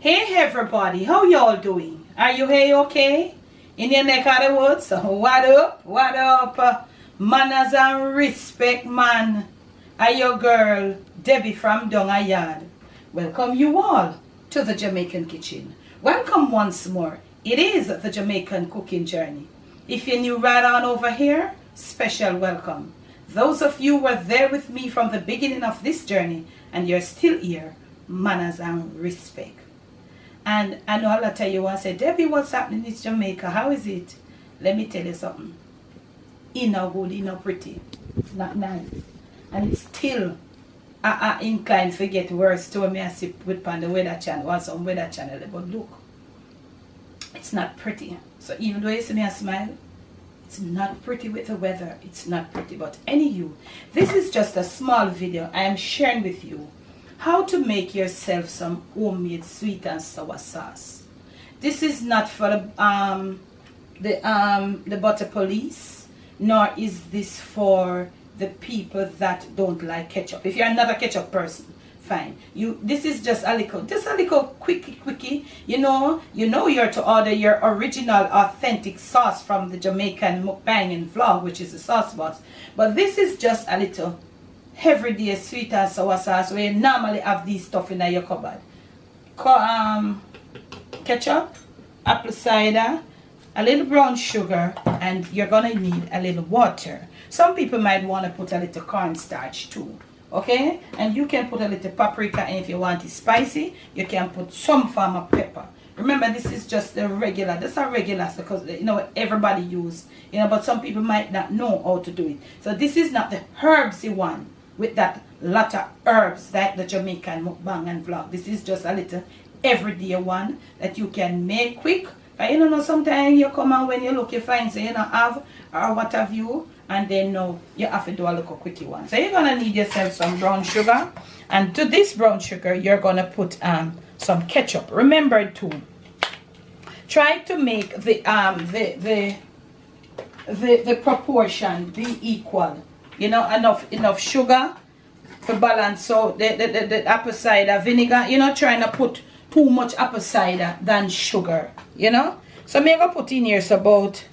Hey everybody, how y'all doing? Are you hey okay? In your neck of the woods? What up? What up? Manners and respect, man. Are your girl, Debbie from Donga Yard. Welcome you all to the Jamaican kitchen. Welcome once more. It is the Jamaican cooking journey. If you're new right on over here, special welcome. Those of you who were there with me from the beginning of this journey and you're still here, manners and respect. And I know a lot of you want to say, Debbie, what's happening in Jamaica? How is it? Let me tell you something. It's not good, it's not pretty. It's not nice. And it's still inclined to get worse to me as I put on the weather channel or some weather channel. But look, it's not pretty. So even though you see me a smile, it's not pretty with the weather. It's not pretty. But anywho, this is just a small video I am sharing with you how to make yourself some homemade sweet and sour sauce. This is not for the butter police, nor is this for the people that don't like ketchup. If you're not a ketchup person, fine. This is just a little quickie. You know you're to order your original authentic sauce from the Jamaican mukbang and vlog, which is the sauce box. But this is just a little everyday sweet and sour sauce where you normally have these stuff in your cupboard. Ketchup, apple cider, a little brown sugar, and you're gonna need a little water. Some people might want to put a little cornstarch too, okay? And you can put a little paprika, and if you want it spicy, you can put some form of pepper. Remember, this is just the regular. This are regulars because everybody use, but some people might not know how to do it. So this is not the herbsy one with that lot of herbs like the Jamaican mukbang and vlog. This is just a little everyday one that you can make quick. Sometimes you come and when you look, you find say you don't have or what have you, and then you have to do a little quickie one. So you're gonna need yourself some brown sugar, and to this brown sugar you're gonna put some ketchup. Remember to try to make the proportion be equal. Enough sugar for balance. So the apple cider vinegar, you're not trying to put too much apple cider than sugar, So I'm gonna put in here about,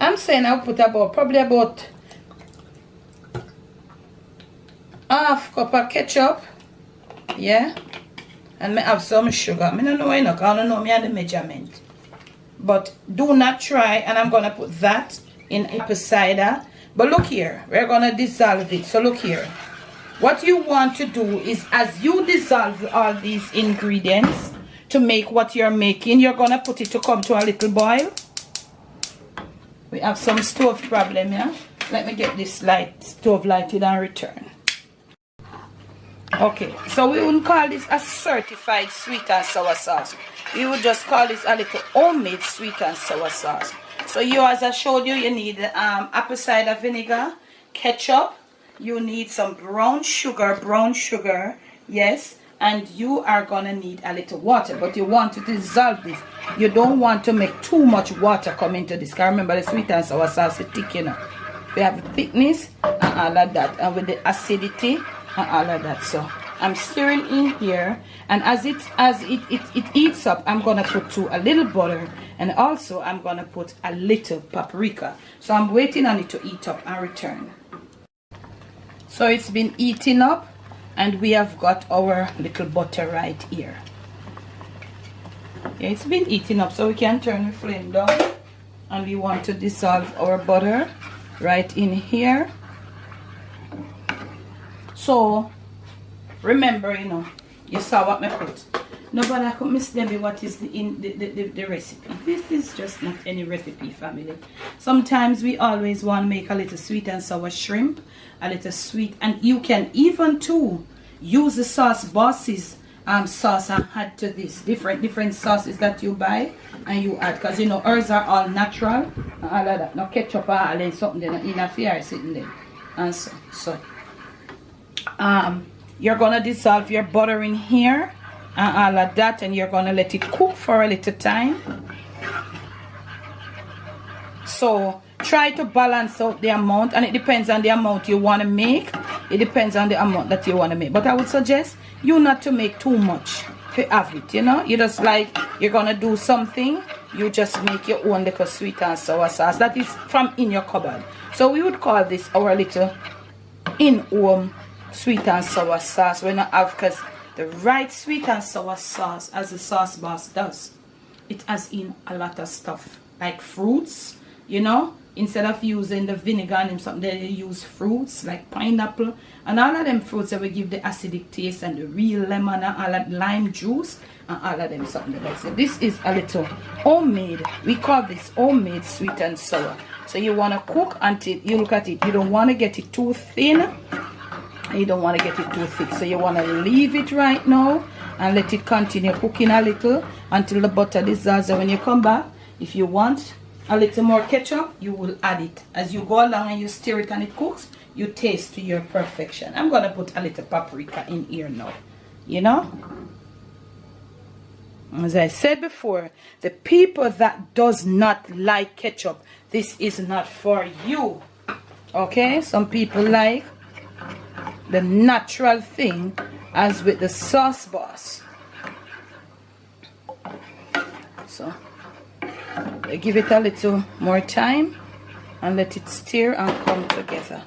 I'm saying I'll put probably about half cup of ketchup, yeah, and I have some sugar. I don't know enough, I don't know me and the measurement, but do not try. And I'm gonna put that in apple cider. But look here, we're gonna dissolve it. So look here, what you want to do is as you dissolve all these ingredients to make what you're making, you're gonna put it to come to a little boil. We have some stove problem, yeah. Let me get this stove lighted and return. Okay, so we wouldn't call this a certified sweet and sour sauce. We would just call this a little homemade sweet and sour sauce. So as I showed you, you need apple cider vinegar, ketchup, you need some brown sugar, yes, and you are gonna need a little water, but you want to dissolve this. You don't want to make too much water come into this, because remember the sweet and sour sauce is thick, We have the thickness and all of that, and with the acidity and all of that. So I'm stirring in here, and as it heats up, I'm gonna put a little butter, and also I'm gonna put a little paprika. So I'm waiting on it to heat up and return. So it's been heating up, and we have got our little butter right here. Yeah, it's been heating up, so we can turn the flame down, and we want to dissolve our butter right in here. So remember, you saw what I put. Nobody I could miss Debbie what is the recipe. This is just not any recipe, family. Sometimes we always want to make a little sweet and sour shrimp, a little sweet, and you can even too use the sauce bosses sauce and add to this different sauces that you buy and you add, because ours are all natural and all of that. No ketchup or all in something there in a fear sitting there. And so you're gonna dissolve your butter in here and all of that, and you're gonna let it cook for a little time. So try to balance out the amount, and it depends on the amount you want to make. It depends on the amount that you want to make, but I would suggest you not to make too much. to have it, you know. You just like, you're gonna do something, you just make your own little sweet and sour sauce that is from in your cupboard. So we would call this our little in-home sweet and sour sauce. We not have, because the right sweet and sour sauce, as the sauce boss does, it has in a lot of stuff like fruits, you know. Instead of using the vinegar and something, they use fruits like pineapple and all of them fruits that will give the acidic taste, and the real lemon and all that lime juice and all of them something like that. So this is a little homemade, we call this homemade sweet and sour. So you want to cook until you look at it, you don't want to get it too thin, you don't want to get it too thick, so you want to leave it right now and let it continue cooking a little until the butter dissolves. And when you come back, if you want a little more ketchup, you will add it as you go along and you stir it and it cooks. You taste to your perfection. I'm gonna put a little paprika in here now, you know. As I said before, the people that does not like ketchup, this is not for you. Okay, some people like the natural thing, as with the sauce boss. So I give it a little more time and let it stir and come together.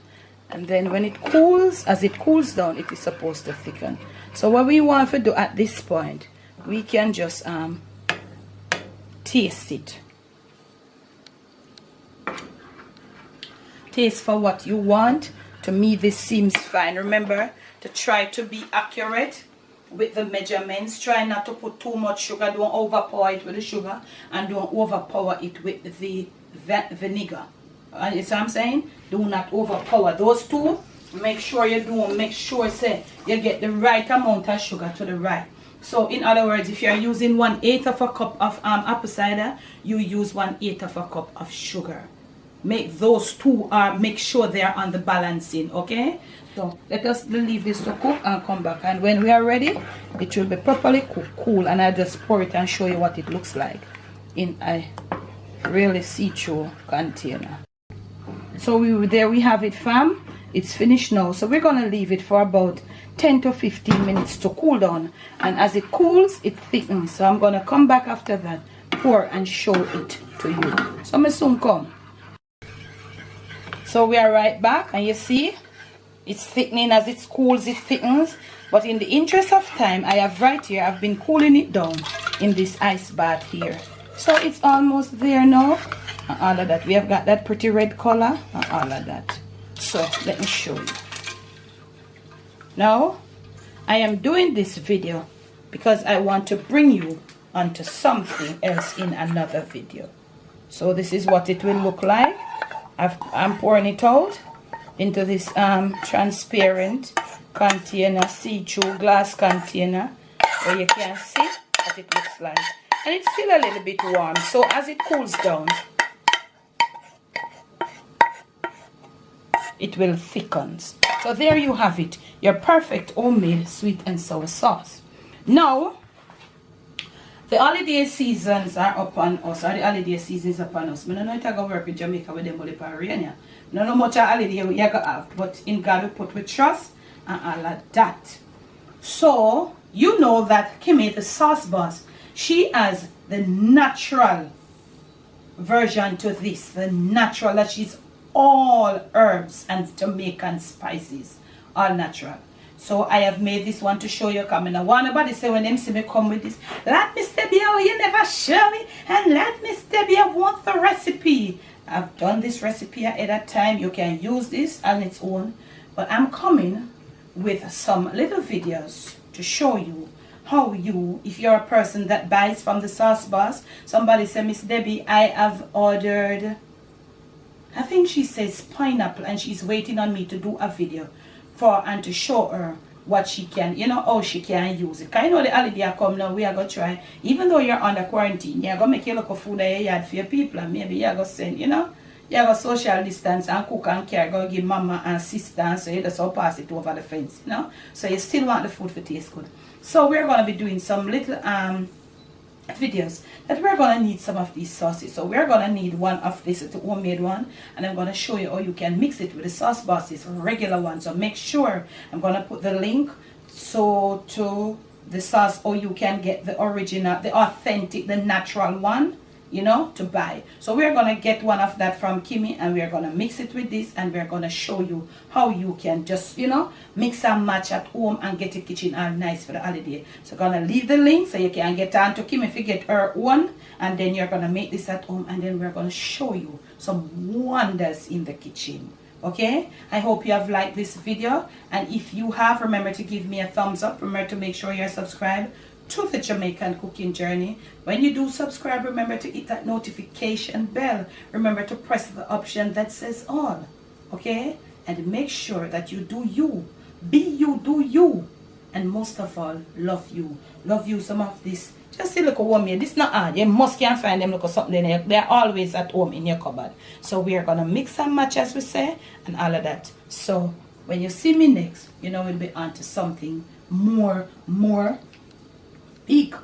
And then when it cools, as it cools down, it is supposed to thicken. So what we want to do at this point, we can just taste it. Taste for what you want. To me, this seems fine. Remember to try to be accurate with the measurements. Try not to put too much sugar. Don't overpower it with the sugar, and don't overpower it with the vinegar. You see what I'm saying? Do not overpower those two. Make sure you do. Make sure say you get the right amount of sugar to the right. So in other words, if you are using 1/8 of a cup of apple cider, you use 1/8 of a cup of sugar. Make those two make sure they are on the balancing. Okay, so let us leave this to cook and come back, and when we are ready, it will be properly cool, and I'll just pour it and show you what it looks like in a really see-through container. So there we have it, fam. It's finished now, so we're gonna leave it for about 10 to 15 minutes to cool down, and as it cools, it thickens. So I'm gonna come back after that, pour and show it to you. So I soon come. So we are right back, and you see it's thickening. As it cools, it thickens. But in the interest of time, I have right here, I've been cooling it down in this ice bath here. So it's almost there now, and all of that. We have got that pretty red color and all of that. So let me show you. Now I am doing this video because I want to bring you onto something else in another video. So this is what it will look like. I'm pouring it out into this transparent container, see-through glass container, where you can see what it looks like. And it's still a little bit warm, so as it cools down, it will thicken. So there you have it, your perfect homemade sweet and sour sauce. Now the holiday seasons are upon us, or the holiday season is upon us. I don't know if I go work with Jamaica with them only for rain. I don't know much of holiday we have, but in God we put with trust and all of that. So you know that Kimmy, the sauce boss, she has the natural version to this, the natural, that she's all herbs and Jamaican spices, all natural. So I have made this one to show you coming. Now one nobody say when them see me come with this, let me step here, you never show me, and let me step here, want the recipe. I've done this recipe ahead of time. You can use this on its own, but I'm coming with some little videos to show you how you, if you're a person that buys from the sauce boss. Somebody said, Miss Debbie, I have ordered, I think she says pineapple, and she's waiting on me to do a video for and to show her what she can, you know, how she can use it. Because you know the holiday come now, we are going to try, even though you're under quarantine, you're going to make a local food that you had for your people, and maybe you're going to send, you know, you're going to social distance and cook and care, going to give mama and sister, and so you just all pass it over the fence, you know. So you still want the food to taste good. So we're going to be doing some little videos that we're going to need some of these sauces. So we're going to need one of this, it's a homemade one, and I'm going to show you how you can mix it with the sauce bosses, regular one. So make sure I'm going to put the link so to the sauce, or you can get the original, the authentic, the natural one, you know, to buy. So we're gonna get one of that from Kimmy, and we're gonna mix it with this, and we're gonna show you how you can just, you know, mix and match at home and get your kitchen all nice for the holiday. So gonna leave the link so you can get on to Kimmy if you get her one, and then you're gonna make this at home, and then we're gonna show you some wonders in the kitchen. Okay, I hope you have liked this video, and if you have, remember to give me a thumbs up. Remember to make sure you're subscribed to the Jamaican cooking journey. When you do subscribe, remember to hit that notification bell. Remember to press the option that says all. Okay, and make sure that you do you, be you, do you, and most of all, love you. Love you. Some of this, just a little warm here. This is not hard. You must can find them look something there. They're always at home in your cupboard. So we are gonna mix and match, as we say, and all of that. So when you see me next, you know we'll be on to something more big.